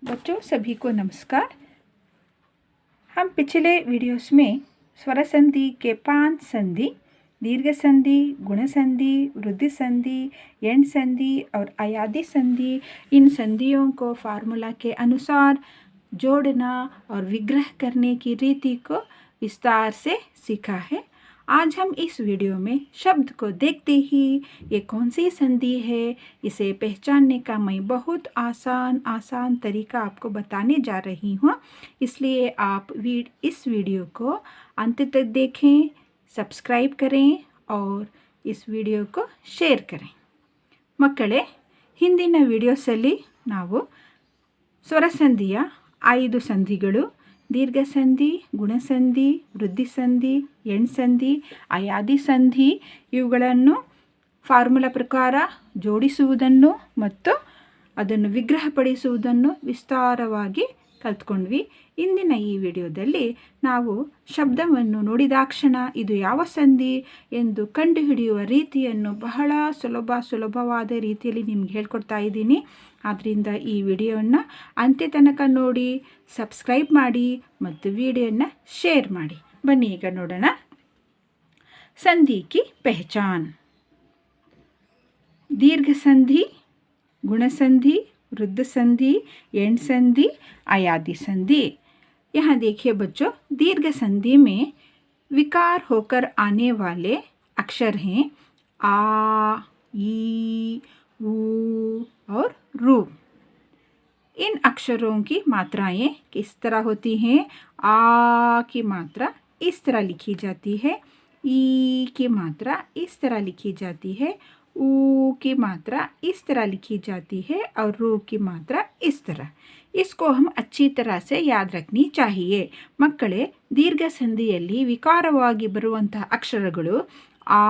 बच्चों सभी को नमस्कार। हम पिछले वीडियोस में स्वर संधि के 5 संधि दीर्घ संधि, गुण संधि, वृद्धि संधि, एंड संधि और अयादि संधि, इन संधियों को फार्मूला के अनुसार जोड़ना और विग्रह करने की रीति को विस्तार से सीखा है। आज हम इस वीडियो में शब्द को देखते ही ये कौन सी संधि है इसे पहचानने का मैं बहुत आसान तरीका आपको बताने जा रही हूँ। इसलिए आप इस वीडियो को अंत तक देखें, सब्सक्राइब करें और इस विडियो को शेयर करें। ಮಕ್ಕಳೇ, ಹಿಂದಿನ ವಿಡಿಯೋಸಲ್ಲಿ ನಾವು ಸ್ವರ ಸಂಧಿಯ 5 ಸಂಧಿಗಳು ದೀರ್ಘ ಸಂಧಿ, ಗುಣಸಂಧಿ, ವೃದ್ಧಿ ಸಂಧಿ, ಎಣ್ ಸಂಧಿ, ಅಯಾದಿ ಸಂಧಿ ಇವುಗಳನ್ನು ಫಾರ್ಮುಲಾ ಪ್ರಕಾರ ಜೋಡಿಸುವುದನ್ನು ಮತ್ತು ಅದನ್ನು ವಿಗ್ರಹಪಡಿಸುವುದನ್ನು ವಿಸ್ತಾರವಾಗಿ ಕಲ್ತ್ಕೊಂಡ್ವಿ. ಇಂದಿನ ಈ ವಿಡಿಯೋದಲ್ಲಿ ನಾವು ಶಬ್ದವನ್ನು ನೋಡಿದಾಕ್ಷಣ ಇದು ಯಾವ ಸಂಧಿ ಎಂದು ಕಂಡುಹಿಡಿಯುವ ರೀತಿಯನ್ನು ಬಹಳ ಸುಲಭವಾದ ರೀತಿಯಲ್ಲಿ ನಿಮ್ಗೆ ಹೇಳ್ಕೊಡ್ತಾ ಇದ್ದೀನಿ. ಆದ್ದರಿಂದ ಈ ವಿಡಿಯೋವನ್ನು ಅಂತ್ಯ ತನಕ ನೋಡಿ, ಸಬ್ಸ್ಕ್ರೈಬ್ ಮಾಡಿ ಮತ್ತು ವಿಡಿಯೋನ ಶೇರ್ ಮಾಡಿ. ಬನ್ನಿ ಈಗ ನೋಡೋಣ. संधि की पहचान: दीर्घ संधि, गुण संधि, वृद्ध संधि, एंड संधि, अयादि संधि। यहाँ देखिए बच्चों, दीर्घ संधि में विकार होकर आने वाले अक्षर हैं आ, ई, ऊ और रू। इन अक्षरों की मात्राएं किस तरह होती हैं? आ की मात्रा इस तरह लिखी जाती है, ई की मात्रा इस तरह लिखी जाती है, ऊ की मात्रा इस तरह लिखी जाती है और रू की मात्रा इस तरह। इसको हम अच्छी तरह से याद रखनी चाहिए. ಮಕ್ಕಳೇ, ದೀರ್ಘ ಸಂಧಿಯಲ್ಲಿ ವಿಕಾರವಾಗಿ ಬರುವಂತಹ ಅಕ್ಷರಗಳು ಆ,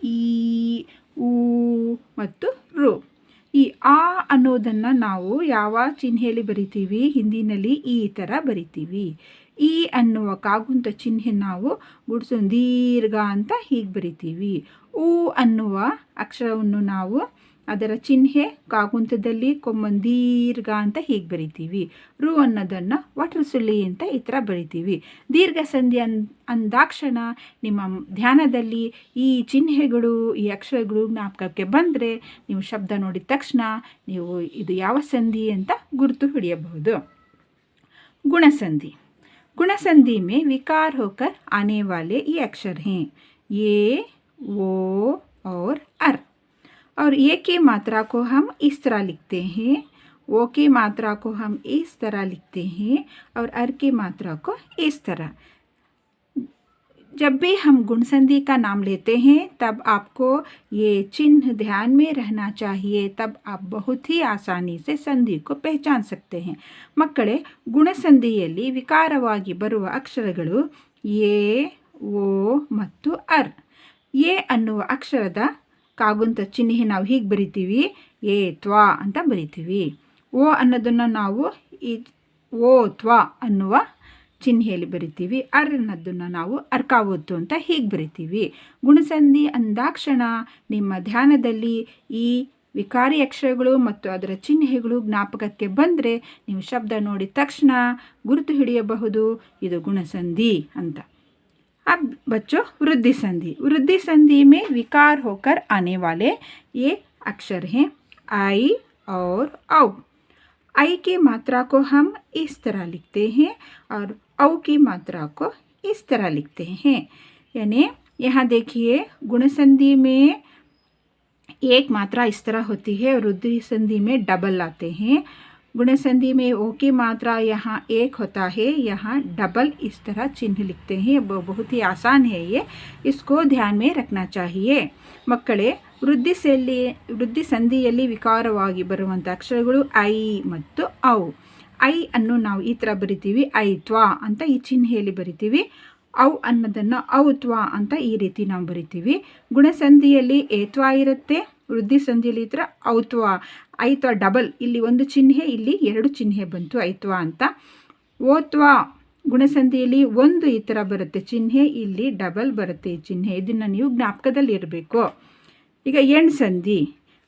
ಈ, ಊ ಮತ್ತು ರು. ಈ ಆ ಅನ್ನೋದನ್ನು ನಾವು ಯಾವ ಚಿಹ್ನೆಯಲ್ಲಿ ಬರಿತೀವಿ? ಹಿಂದಿನಲ್ಲಿ ಈ ಥರ ಬರಿತೀವಿ. ಈ ಅನ್ನುವ ಕಾಗುಂತ ಚಿಹ್ನೆ ನಾವು ಗುಡ್ಸು ದೀರ್ಘ ಅಂತ ಹೀಗೆ ಬರಿತೀವಿ. ಊ ಅನ್ನುವ ಅಕ್ಷರವನ್ನು ನಾವು ಅದರ ಚಿಹ್ನೆ ಕಾಗುಂತದಲ್ಲಿ ದೀರ್ಘ ಅಂತ ಹೀಗೆ ಬರಿತೀವಿ. ರು ಅನ್ನೋದನ್ನು ವಟರ್ಸುಳಿ ಅಂತ ಈ ಥರ ಬರಿತೀವಿ. ದೀರ್ಘ ಸಂಧಿ ಅಂದಾಕ್ಷಣ ನಿಮ್ಮ ಧ್ಯಾನದಲ್ಲಿ ಈ ಚಿಹ್ನೆಗಳು, ಈ ಅಕ್ಷರಗಳು ಜ್ಞಾಪಕಕ್ಕೆ ಬಂದರೆ ನೀವು ಶಬ್ದ ನೋಡಿದ ತಕ್ಷಣ ನೀವು ಇದು ಯಾವ ಸಂಧಿ ಅಂತ ಗುರುತು ಹಿಡಿಯಬಹುದು. गुणसंधि: गुणसंधि में विकार होकर आने वाले ये अक्षर हैं ये, वो और अर. और ये की मात्रा को हम इस तरह लिखते हैं, वो की मात्रा को हम इस तरह लिखते हैं और अर की मात्रा को इस तरह. जब भी हम गुणसंधि का नाम लेते हैं तब आपको ये चिन्ह ध्यान में रहना चाहिए, तब आप बहुत ही आसानी से संधि को पहचान सकते हैं. ಮಕ್ಕಳೇ, ಗುಣಸಂಧಿಯಲ್ಲಿ ವಿಕಾರವಾಗಿ ಬರುವ ಅಕ್ಷರಗಳು ಎ, ಓ ಮತ್ತು ಅರ್. ಎ ಅನ್ನುವ ಅಕ್ಷರದ ಕಾಗುಂತ ಚಿಹ್ನೆ ನಾವು ಹೀಗೆ ಬರಿತೀವಿ, ಎ ತ್ವಾ ಅಂತ ಬರಿತೀವಿ. ಓ ಅನ್ನೋದನ್ನು ನಾವು ಈ ಓ ತ್ವಾ ಅನ್ನುವ ಚಿಹ್ನೆಯಲ್ಲಿ ಬರಿತೀವಿ. ಅರ್ ಅನ್ನೋದನ್ನು ನಾವು ಅರ್ಕಾವತ್ತು ಅಂತ ಹೀಗೆ ಬರಿತೀವಿ. ಗುಣಸಂಧಿ ಅಂದಾಕ್ಷಣ ನಿಮ್ಮ ಧ್ಯಾನದಲ್ಲಿ ಈ ವಿಕಾರಿ ಅಕ್ಷರಗಳು ಮತ್ತು ಅದರ ಚಿಹ್ನೆಗಳು ಜ್ಞಾಪಕಕ್ಕೆ ಬಂದರೆ ನೀವು ಶಬ್ದ ನೋಡಿದ ತಕ್ಷಣ ಗುರುತು ಹಿಡಿಯಬಹುದು ಇದು ಗುಣಸಂಧಿ ಅಂತ. अब बच्चों, वृद्धि संधि. वृद्धि संधि में विकार होकर आने वाले ये अक्षर हैं आई और औ. आई की मात्रा को हम इस तरह लिखते हैं और औ की मात्रा को इस तरह लिखते हैं. यानी यहाँ देखिए, गुणसंधि में एक मात्रा इस तरह होती है और वृद्धि संधि में डबल आते हैं. गुणसंधि में ओ की मात्रा यहाँ एक होता है, यहाँ डबल इस तरह चिन्ह लिखते हैं. बहुत ही आसान है ये, इसको ध्यान में रखना चाहिए. ಮಕ್ಕಳೇ, ವೃದ್ಧಿ ಸಂಧಿಯಲ್ಲಿ ವಿಕಾರವಾಗಿ ಬರುವಂಥ ಅಕ್ಷರಗಳು ಐ ಮತ್ತು ಔ. ಐ ಅನ್ನು ನಾವು ಈ ಥರ ಬರಿತೀವಿ, ಐ ತ್ವಾ ಅಂತ ಈ ಚಿಹ್ನೆಯಲ್ಲಿ ಬರಿತೀವಿ. ಔ ಅನ್ನೋದನ್ನು ಔ ತ್ವಾ ಅಂತ ಈ ರೀತಿ ನಾವು ಬರಿತೀವಿ. ಗುಣಸಂಧಿಯಲ್ಲಿ ಏತ್ವಾ ಇರುತ್ತೆ, ವೃದ್ಧಿ ಸಂಧಿಯಲ್ಲಿ ಈ ಥರ ಔತ್ವಾ, ಐತ್ವಾ ಡಬಲ್, ಇಲ್ಲಿ ಒಂದು ಚಿಹ್ನೆ, ಇಲ್ಲಿ 2 ಚಿಹ್ನೆ ಬಂತು ಐತ್ವಾ ಅಂತ. ಓತ್ವಾ ಗುಣಸಂಧಿಯಲ್ಲಿ ಒಂದು ಈ ಥರ ಬರುತ್ತೆ ಚಿಹ್ನೆ, ಇಲ್ಲಿ ಡಬಲ್ ಬರುತ್ತೆ ಈ ಚಿಹ್ನೆ. ಇದನ್ನು ನೀವು ಜ್ಞಾಪಕದಲ್ಲಿ ಇರಬೇಕು. ಈಗ ಎಣ್ ಸಂಧಿ.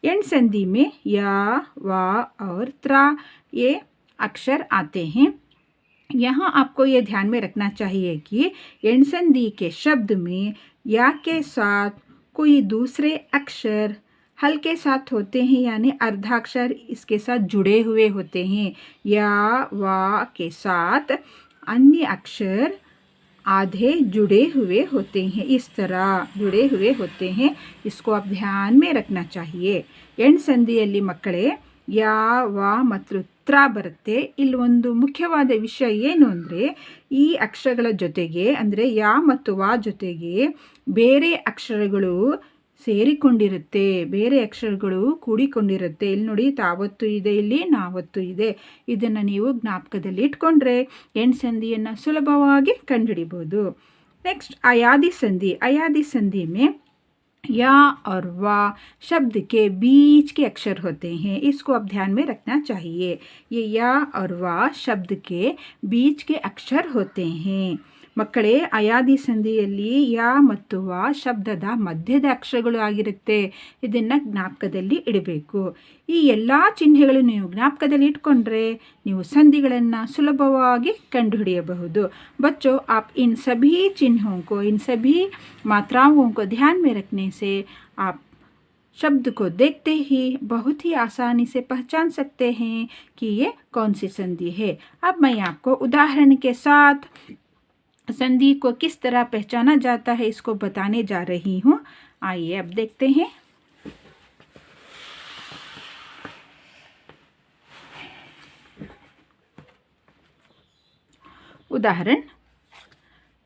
एंड संधि में या, वा और त्रा ये अक्षर आते हैं। यहाँ आपको ये ध्यान में रखना चाहिए कि एण संधि के शब्द में या के साथ कोई दूसरे अक्षर हल के साथ होते हैं, यानी अर्धाक्षर इसके साथ जुड़े हुए होते हैं। या वा के साथ अन्य अक्षर आधे जुड़े हुए होते हैं, इस तरह जुड़े हुए होते हैं। इसको आप ध्यान में रखना चाहिए। एण ಸಂಧಿಯಲ್ಲಿ ಮಕ್ಕಳೇ ಯಾ ವಾ ಮತ್ತು ತ್ರ ಬರುತ್ತೆ। ಇಲ್ಲಿ ಒಂದು ಮುಖ್ಯವಾದ ವಿಷಯ ಏನು ಅಂದರೆ, ಈ ಅಕ್ಷರಗಳ ಜೊತೆಗೆ ಅಂದರೆ ಯಾ ಮತ್ತು ವಾ ಜೊತೆಗೆ ಬೇರೆ ಅಕ್ಷರಗಳು ಸೇರಿಕೊಂಡಿರುತ್ತೆ, ಬೇರೆ ಅಕ್ಷರಗಳು ಕೂಡಿಕೊಂಡಿರುತ್ತೆ। ಇಲ್ಲಿ ನೋಡಿ, ತಾವತ್ತು ಇದೆ, ಇಲ್ಲಿ ನಾವತ್ತು ಇದೆ। ಇದನ್ನು ನೀವು ಜ್ಞಾಪಕದಲ್ಲಿ ಇಟ್ಕೊಂಡ್ರೆ ಎಣ್ ಸಂಧಿಯನ್ನು ಸುಲಭವಾಗಿ ಕಂಡುಹಿಡಿಬೋದು। नेक्स्ट अयादी संधि। अयादी संधि में या और वा शब्द के बीच के अक्षर होते हैं, इसको आप ध्यान में रखना चाहिए। ये या और वा शब्द के बीच के अक्षर होते हैं। ಮಕ್ಕಳೇ, ಅಯಾದಿ ಸಂಧಿಯಲ್ಲಿ ಯಾ ಮತ್ತು ವಾ ಶಬ್ದದ ಮಧ್ಯದ ಅಕ್ಷರಗಳು ಆಗಿರುತ್ತೆ, ಇದನ್ನು ಜ್ಞಾಪಕದಲ್ಲಿ ಇಡಬೇಕು। ಈ ಎಲ್ಲ ಚಿಹ್ನೆಗಳು ನೀವು ಜ್ಞಾಪಕದಲ್ಲಿ ಇಟ್ಕೊಂಡ್ರೆ ನೀವು ಸಂಧಿಗಳನ್ನು ಸುಲಭವಾಗಿ ಕಂಡುಹಿಡಿಯಬಹುದು। बच्चों, आप इन सभी चिन्हों को, इन सभी मात्राओं को ध्यान में रखने से आप शब्द को देखते ही बहुत ही आसानी से पहचान सकते हैं कि ये कौन सी संधि है। अब मैं आपको उदाहरण के साथ संधि को किस तरह पहचाना जाता है इसको बताने जा रही हूँ। आइए अब देखते हैं। उदाहरण,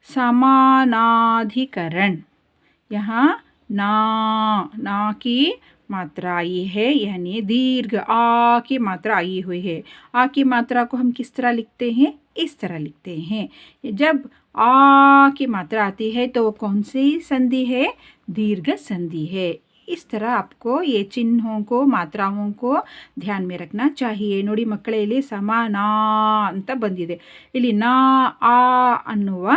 समानाधिकरण। यहाँ ना की मात्रा आई है, यानी दीर्घ आ की मात्रा आई हुई है। आ की मात्रा को हम किस तरह लिखते हैं? इस तरह लिखते हैं। जब आ की मात्रा आती है तो वो कौन सी संधि है? दीर्घ संधि है। इस तरह आपको ये चिन्हों को, मात्राओं को ध्यान में रखना चाहिए। ನೋಡಿ ಮಕ್ಕಳೇ, ಇಲ್ಲಿ ಸಮಾನಾ ಅಂತ ಬಂದಿದೆ। ಇಲ್ಲಿ ನಾ ಆ ಅನ್ನುವ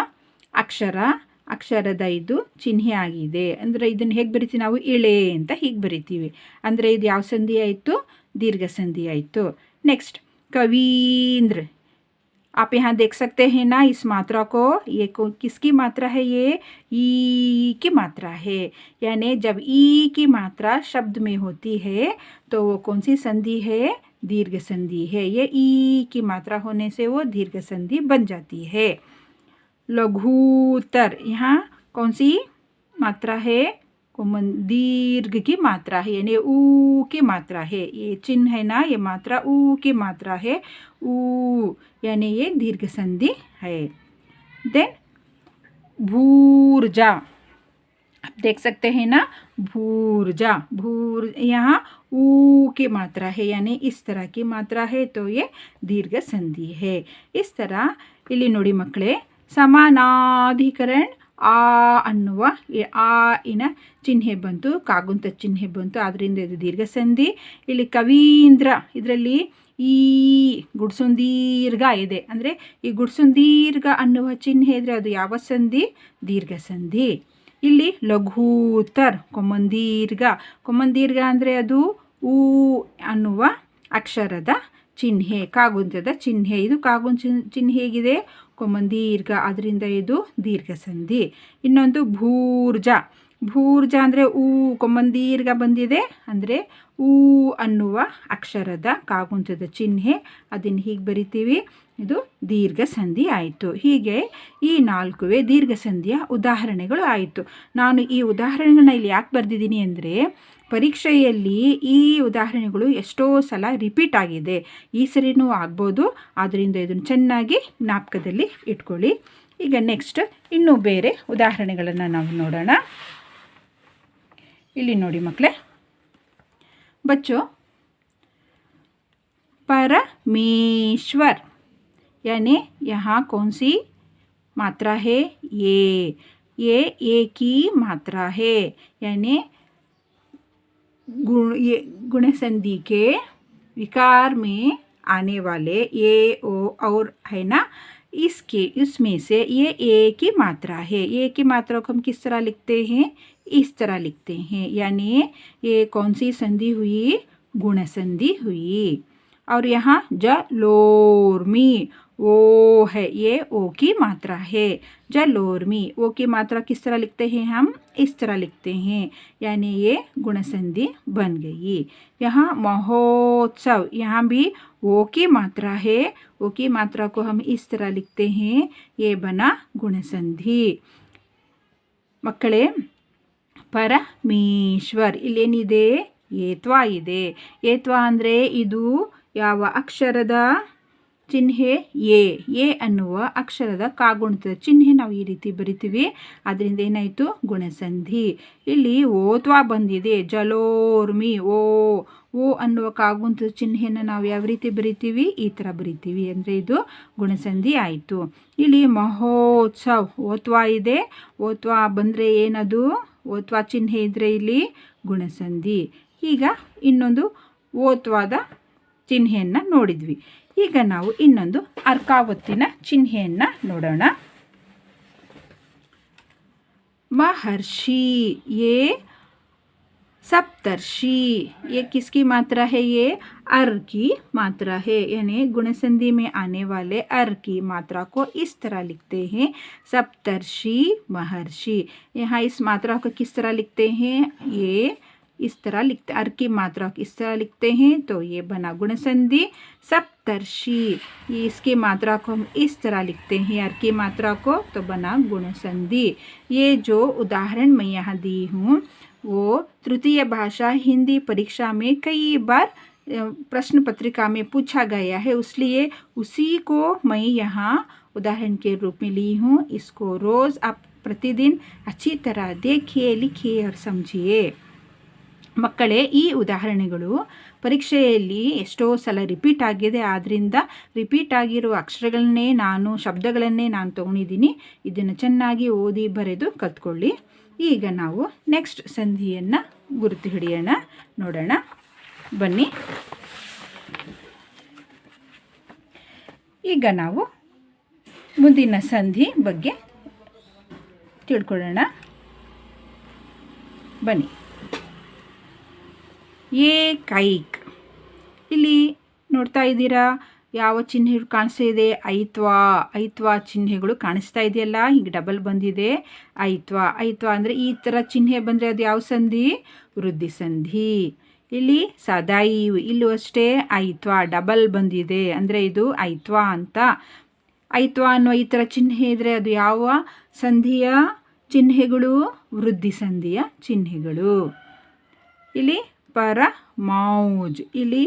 ಅಕ್ಷರದ ಇದು ಚಿಹ್ನೆ ಆಗಿದೆ। ಅಂದರೆ ಇದನ್ನು ಹೇಗೆ ಬರಿತೀವಿ ನಾವು? ಇಳೆ ಅಂತ ಹೀಗೆ ಬರಿತೀವಿ। ಅಂದರೆ ಇದು ಯಾವ ಸಂಧಿ ಆಯಿತು? दीर्घ संधि आಯಿತು। नेक्स्ट, कवींद्र। आप यहाँ देख सकते हैं ना इस मात्रा को, ये किसकी मात्रा है? ये ई की मात्रा है। यानी जब ई की मात्रा शब्द में होती है तो वो कौन सी संधि है? दीर्घ संधि है। ये ई की मात्रा होने से वो दीर्घ संधि बन जाती है। लघुतर, यहाँ कौन सी मात्रा है? दीर्घ की मात्रा है, यानी ऊ की मात्रा है। ये चिन्ह है ना, ये मात्रा ऊ की मात्रा है, ऊ, यानी ये दीर्घ संधि है। देन भूर्जा, आप देख सकते हैं ना, भूर्जा, यहाँ ऊ की मात्रा है, यानी इस तरह की मात्रा है तो ये दीर्घ संधि है। इस तरह ಇಲ್ಲಿ ನೋಡಿ ಮಕ್ಕಳೇ, ಸಮಾನಾಧಿಕರಣ ಆ ಅನ್ನುವ ಆ ಇನ ಚಿಹ್ನೆ ಬಂತು, ಕಾಗುಂತ ಚಿಹ್ನೆ ಬಂತು, ಆದ್ದರಿಂದ ಇದು ದೀರ್ಘ ಸಂಧಿ। ಇಲ್ಲಿ ಕವೀಂದ್ರ, ಇದರಲ್ಲಿ ಈ ಗುಡ್ಸುಂದೀರ್ಘ ಇದೆ, ಅಂದರೆ ಈ ಗುಡ್ಸುಂದೀರ್ಘ ಅನ್ನುವ ಚಿಹ್ನೆ ಇದ್ದರೆ ಅದು ಯಾವ ಸಂಧಿ? ದೀರ್ಘ ಸಂಧಿ। ಇಲ್ಲಿ ಲಘೂತರ್, ಕೊಮ್ಮಂದೀರ್ಘ ಅಂದರೆ ಅದು ಊ ಅನ್ನುವ ಅಕ್ಷರದ ಚಿಹ್ನೆ, ಕಾಗುಂತದ ಚಿಹ್ನೆ। ಇದು ಕಾಗುಂತ ಚಿಹ್ನೆ ಹೇಗಿದೆ? ಕೊಮ್ಮಂದೀರ್ಘ, ಅದರಿಂದ ಇದು ದೀರ್ಘ ಸಂಧಿ। ಇನ್ನೊಂದು ಭೂರ್ಜ ಅಂದರೆ ಊ ಕೊಮ್ಮಂದೀರ್ಘ ಬಂದಿದೆ, ಅಂದರೆ ಊ ಅನ್ನುವ ಅಕ್ಷರದ ಕಾಗುಂತದ ಚಿಹ್ನೆ, ಅದನ್ನು ಹೀಗೆ ಬರಿತೀವಿ, ಇದು ದೀರ್ಘ ಸಂಧಿ ಆಯಿತು। ಹೀಗೆ ಈ 4 ದೀರ್ಘ ಸಂಧಿಯ ಉದಾಹರಣೆಗಳು ಆಯಿತು। ನಾನು ಈ ಉದಾಹರಣೆಗಳನ್ನ ಇಲ್ಲಿ ಯಾಕೆ ಬರೆದಿದ್ದೀನಿ ಅಂದರೆ, ಪರೀಕ್ಷೆಯಲ್ಲಿ ಈ ಉದಾಹರಣೆಗಳು ಎಷ್ಟೋ ಸಲ ರಿಪೀಟ್ ಆಗಿದೆ, ಈ ಸರಿನೂ ಆಗ್ಬೋದು, ಆದ್ದರಿಂದ ಇದನ್ನು ಚೆನ್ನಾಗಿ ಜ್ಞಾಪಕದಲ್ಲಿ ಇಟ್ಕೊಳ್ಳಿ। ಈಗ ನೆಕ್ಸ್ಟ್ ಇನ್ನೂ ಬೇರೆ ಉದಾಹರಣೆಗಳನ್ನು ನಾವು ನೋಡೋಣ। ಇಲ್ಲಿ ನೋಡಿ ಮಕ್ಕಳೇ, बच्चों, परमेश्वर, यानी यहाँ कौन सी मात्रा है? ये की मात्रा है, यानी गुण संधि के विकार में आने वाले ये ओ और है ना, इसमें से ये ए की मात्रा है। ए की मात्रा को हम किस तरह लिखते हैं? इस तरह लिखते हैं, यानी ये कौन सी संधि हुई? गुण संधि हुई। और यहाँ जलोर्मी, ओ है, ये ओ की मात्रा है। जलोर्मी, ओ की मात्रा किस तरह लिखते हैं हम? इस तरह लिखते हैं, यानी ये गुणसंधि बन गई। यहाँ महोत्सव, यहाँ भी ओ की मात्रा है, ओ की मात्रा को हम इस तरह लिखते हैं, ये बना गुणसंधि। ಮಕ್ಕಳೇ, ಪರಮೇಶ್ವರ್, ಇಲ್ಲೇನಿದೆ? ಏತ್ವ ಇದೆ. ಏತ್ವ ಅಂದರೆ ಇದು ಯಾವ ಅಕ್ಷರದ ಚಿಹ್ನೆ? ಎ ಅನ್ನುವ ಅಕ್ಷರದ ಕಾಗುಣಿತದ ಚಿಹ್ನೆ ನಾವು ಈ ರೀತಿ ಬರಿತೀವಿ, ಅದರಿಂದ ಏನಾಯಿತು? ಗುಣಸಂಧಿ. ಇಲ್ಲಿ ಓತ್ವ ಬಂದಿದೆ, ಜಲೋರ್ಮಿ, ಓ ಅನ್ನುವ ಕಾಗುಣಿತದ ಚಿಹ್ನೆಯನ್ನು ನಾವು ಯಾವ ರೀತಿ ಬರಿತೀವಿ? ಈ ಥರ ಬರಿತೀವಿ, ಅಂದರೆ ಇದು ಗುಣಸಂಧಿ ಆಯಿತು. ಇಲ್ಲಿ ಮಹೋತ್ಸವ್, ಓತ್ವ ಇದೆ, ಓತ್ವ ಬಂದರೆ ಏನದು? ಓತ್ವ ಚಿಹ್ನೆ ಇದ್ದರೆ ಇಲ್ಲಿ ಗುಣಸಂಧಿ. ಈಗ ಇನ್ನೊಂದು ಓತ್ವಾದ ಚಿಹ್ನೆಯನ್ನು ನೋಡಿದ್ವಿ. ಈಗ ನಾವು ಇನ್ನೊಂದು ಅರ್ಕಾವತ್ತಿನ ಚಿಹ್ನೆಯನ್ನು ನೋಡೋಣ. महर्षि, ये सप्तर्षि, ये किसकी मात्रा है? ये अर की मात्रा है, यानी गुणसंधि में आने वाले अर की मात्रा को इस तरह लिखते हैं, सप्तर्षि महर्षि। यहाँ इस मात्रा को किस तरह लिखते हैं? ये इस तरह लिखते, अर की मात्रा को इस तरह लिखते हैं, तो ये बना गुणसंधि सप्तर्षि। इसकी मात्रा को हम इस तरह लिखते हैं, अर की मात्रा को, तो बना गुणसंधि। ये जो उदाहरण मैं यहाँ दी हूँ वो तृतीय भाषा हिंदी परीक्षा में कई बार प्रश्न पत्रिका में पूछा गया है, इसलिए उसी को मैं यहाँ उदाहरण के रूप में ली हूँ। इसको रोज़ आप प्रतिदिन अच्छी तरह देखिए, लिखिए और समझिए। ಮಕ್ಕಳೇ, ಈ ಉದಾಹರಣೆಗಳು ಪರೀಕ್ಷೆಯಲ್ಲಿ ಎಷ್ಟೋ ಸಲ ರಿಪೀಟ್ ಆಗಿದೆ, ಆದ್ದರಿಂದ ರಿಪೀಟ್ ಆಗಿರುವ ಅಕ್ಷರಗಳನ್ನೇ ಶಬ್ದಗಳನ್ನೇ ನಾನು ತೊಗೊಂಡಿದ್ದೀನಿ. ಇದನ್ನು ಚೆನ್ನಾಗಿ ಓದಿ ಬರೆದು ಕಲ್ತ್ಕೊಳ್ಳಿ. ಈಗ ನಾವು ನೆಕ್ಸ್ಟ್ ಸಂಧಿಯನ್ನು ಗುರುತು ಹಿಡಿಯೋಣ, ನೋಡೋಣ ಬನ್ನಿ. ಈಗ ನಾವು ಮುಂದಿನ ಸಂಧಿ ಬಗ್ಗೆ ತಿಳ್ಕೊಳ್ಳೋಣ ಬನ್ನಿ. ಏಕೈಕ್, ಇಲ್ಲಿ ನೋಡ್ತಾ ಇದ್ದೀರಾ ಯಾವ ಚಿಹ್ನೆಗಳು ಕಾಣಿಸ್ತಾ ಇದೆ? ಐತ್ವ ಚಿಹ್ನೆಗಳು ಕಾಣಿಸ್ತಾ ಇದೆಯಲ್ಲ, ಈಗ ಡಬಲ್ ಬಂದಿದೆ. ಐತ್ವ ಅಂದರೆ ಈ ಥರ ಚಿಹ್ನೆ ಬಂದರೆ ಅದು ಯಾವ ಸಂಧಿ? ವೃದ್ಧಿ ಸಂಧಿ. ಇಲ್ಲಿ ಸದೈವ್, ಇಲ್ಲೂ ಅಷ್ಟೇ ಐತ್ವ ಡಬಲ್ ಬಂದಿದೆ, ಅಂದರೆ ಇದು ಐತ್ವ ಅಂತ. ಐತ್ವ ಅನ್ನೋ ಈ ಥರ ಚಿಹ್ನೆ ಇದ್ದರೆ ಅದು ಯಾವ ಸಂಧಿಯ ಚಿಹ್ನೆಗಳು? ವೃದ್ಧಿ ಸಂಧಿಯ ಚಿಹ್ನೆಗಳು. ಇಲ್ಲಿ ಪರಮೌಜ್, ಇಲ್ಲಿ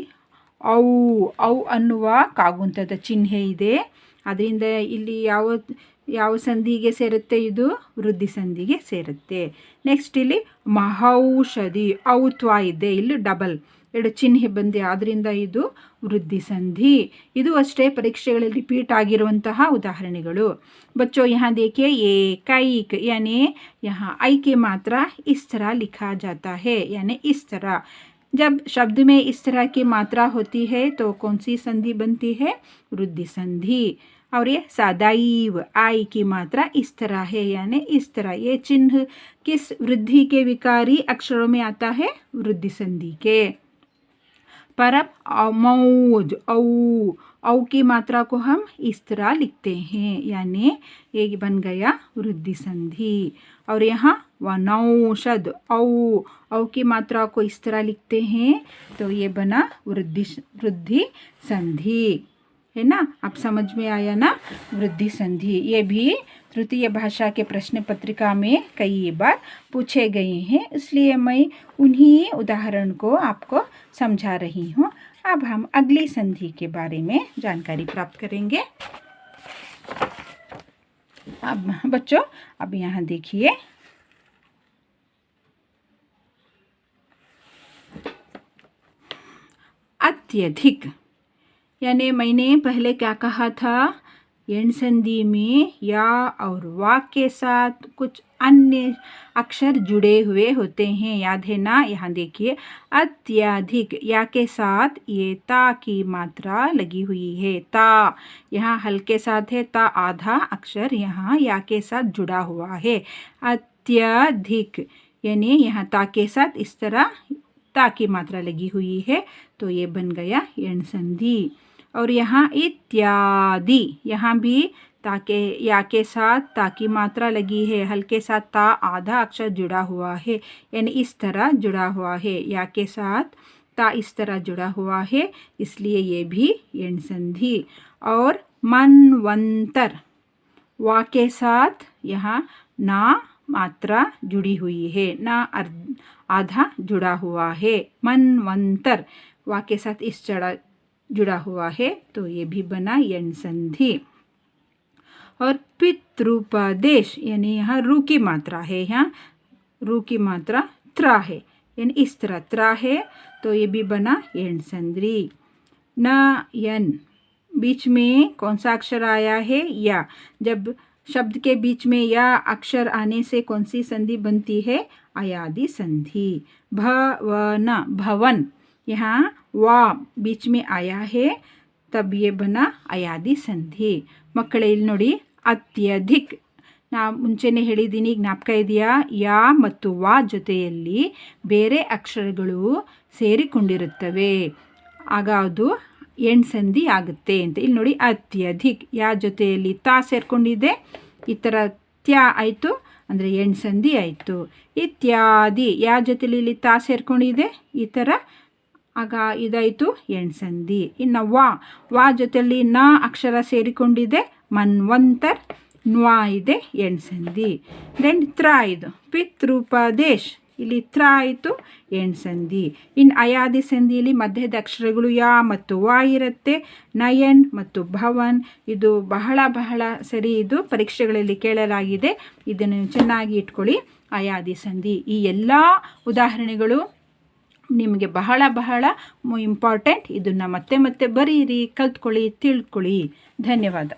ಔ ಅನ್ನುವ ಕಾಗುಂತದ ಚಿಹ್ನೆ ಇದೆ, ಅದರಿಂದ ಇಲ್ಲಿ ಯಾವ ಸಂಧಿಗೆ ಸೇರುತ್ತೆ? ಇದು ವೃದ್ಧಿ ಸಂಧಿಗೆ ಸೇರುತ್ತೆ. ನೆಕ್ಸ್ಟ್ ಇಲ್ಲಿ ಮಹೌಷಧಿ, ಔತ್ವ ಇದೆ, ಇಲ್ಲಿ ಡಬಲ್ ಎರಡು ಚಿಹ್ನೆ ಬಂದೆ, ಆದ್ದರಿಂದ ಇದು ವೃದ್ಧಿ ಸಂಧಿ. ಇದು ಅಷ್ಟೇ ಪರೀಕ್ಷೆಗಳಲ್ಲಿ ರಿಪೀಟ್ ಆಗಿರುವಂತಹ ಉದಾಹರಣೆಗಳು. बच्चों यहाँ देखिए एकैक, यानी यहाँ आई की मात्रा इस तरह लिखा जाता है, यानी इस तरह। जब शब्द में इस तरह की मात्रा होती है तो कौन सी संधि बनती है? वृद्धि संधि। और ये सदैव, आई की मात्रा इस तरह है, यानी इस तरह। ये चिन्ह किस वृद्धि के विकारी अक्षरों में आता है? वृद्धि संधि के। परमौज, औ की मात्रा को हम इस तरह लिखते हैं, यानी ये बन गया वृद्धि संधि। और यहाँ वनौषध, औ की मात्रा को इस तरह लिखते हैं, तो ये बना वृद्धि संधि, है ना? अब समझ में आया ना? वृद्धि संधि ये भी तृतीय भाषा के प्रश्न पत्रिका में कई बार पूछे गए हैं, इसलिए मैं उन्हीं उदाहरण को आपको समझा रही हूँ। अब हम अगली संधि के बारे में जानकारी प्राप्त करेंगे। अब बच्चों, अब यहाँ देखिए, अत्यधिक, यानी मैंने पहले क्या कहा था? एण संधि में या और वाक के साथ कुछ अन्य अक्षर जुड़े हुए होते हैं, याद है ना? यहाँ देखिए, अत्यधिक, या के साथ ये ता की मात्रा लगी हुई है। ता यहाँ हल के साथ है, ता आधा अक्षर यहाँ या के साथ जुड़ा हुआ है। अत्यधिक, यानी यहाँ ता के साथ इस तरह ता की मात्रा लगी हुई है, तो ये बन गया यण संधि। और यहाँ इत्यादि, यहाँ भी ताके या के साथ ता की मात्रा लगी है, हल के साथ ता आधा अक्षर जुड़ा हुआ है, यानी इस तरह जुड़ा हुआ है। या के साथ ता इस तरह जुड़ा हुआ है, इसलिए ये भी यण संधि। और मनवंतर, वा के साथ यहाँ ना मात्रा जुड़ी हुई है, ना आधा जुड़ा हुआ है। मनवंतर, वा के साथ इस तरह जुड़ा हुआ है, तो ये भी बना यण संधि। और पितृपदेश, यानी यहाँ रू की मात्रा है, यहाँ रू की मात्रा त्रा है, यानी इस तरह त्रा है, तो ये भी बना यण संधि। नयन, बीच में कौन सा अक्षर आया है? या। जब शब्द के बीच में या अक्षर आने से कौन सी संधि बनती है? अयादि संधि। भवन, भवन, यहाँ वा बीच में आया है, तब ये बना अयादि संधि। ಮಕ್ಕಳೇ ಇಲ್ಲಿ ನೋಡಿ, ಅತ್ಯಧಿಕ್, ನಾ ಮುಂಚೆನೇ ಹೇಳಿದ್ದೀನಿ, ಜ್ಞಾಪಕ ಇದೆಯಾ? ಯಾ ಮತ್ತು ವಾ ಜೊತೆಯಲ್ಲಿ ಬೇರೆ ಅಕ್ಷರಗಳು ಸೇರಿಕೊಂಡಿರುತ್ತವೆ, ಆಗ ಅದು ಯಣ ಸಂಧಿ ಆಗುತ್ತೆ ಅಂತ. ಇಲ್ಲಿ ನೋಡಿ, ಅತ್ಯಧಿಕ್, ಯಾ ಜೊತೆಯಲ್ಲಿ ತಾ ಸೇರಿಕೊಂಡಿದೆ, ಈ ಥರ ತ್ಯಾ ಆಯಿತು, ಅಂದರೆ ಯಣ ಸಂಧಿ ಆಯಿತು. ಇತ್ಯಾದಿ, ಯಾ ಜೊತೆಯಲ್ಲಿ ಇಲ್ಲಿ ತಾ ಸೇರಿಕೊಂಡಿದೆ, ಈ ಥರ, ಆಗ ಇದಾಯಿತು ಯಣ ಸಂಧಿ. ಇನ್ನು ವಾ ಜೊತೆಯಲ್ಲಿ ನ ಅಕ್ಷರ ಸೇರಿಕೊಂಡಿದೆ, ಮನ್ವಂತರ್, ನ್ವಾ ಇದೆ, ಯಣ ಸಂಧಿ. ದೆನ್ ತ್ರ, ಇದು ಪಿತೃಪದೇಶ್, ಇಲ್ಲಿ ತ್ರ ಆಯಿತು, ಯಣ ಸಂಧಿ. ಇನ್ನು ಅಯಾದಿ ಸಂಧಿಯಲ್ಲಿ ಮಧ್ಯದ ಅಕ್ಷರಗಳು ಯಾ ಮತ್ತು ವಾ ಇರುತ್ತೆ. ನಯನ್ ಮತ್ತು ಭವನ್, ಇದು ಬಹಳ ಬಹಳ ಸರಿ, ಇದು ಪರೀಕ್ಷೆಗಳಲ್ಲಿ ಕೇಳಲಾಗಿದೆ, ಇದನ್ನು ಚೆನ್ನಾಗಿ ಇಟ್ಕೊಳ್ಳಿ. ಅಯಾದಿ ಸಂಧಿ, ಈ ಎಲ್ಲ ಉದಾಹರಣೆಗಳು ನಿಮಗೆ ಬಹಳ ಬಹಳ ಇಂಪಾರ್ಟೆಂಟ್. ಇದನ್ನು ಮತ್ತೆ ಮತ್ತೆ ಬರೀರಿ, ಕಲ್ತ್ಕೊಳ್ಳಿ, ತಿಳ್ಕೊಳ್ಳಿ. ಧನ್ಯವಾದ.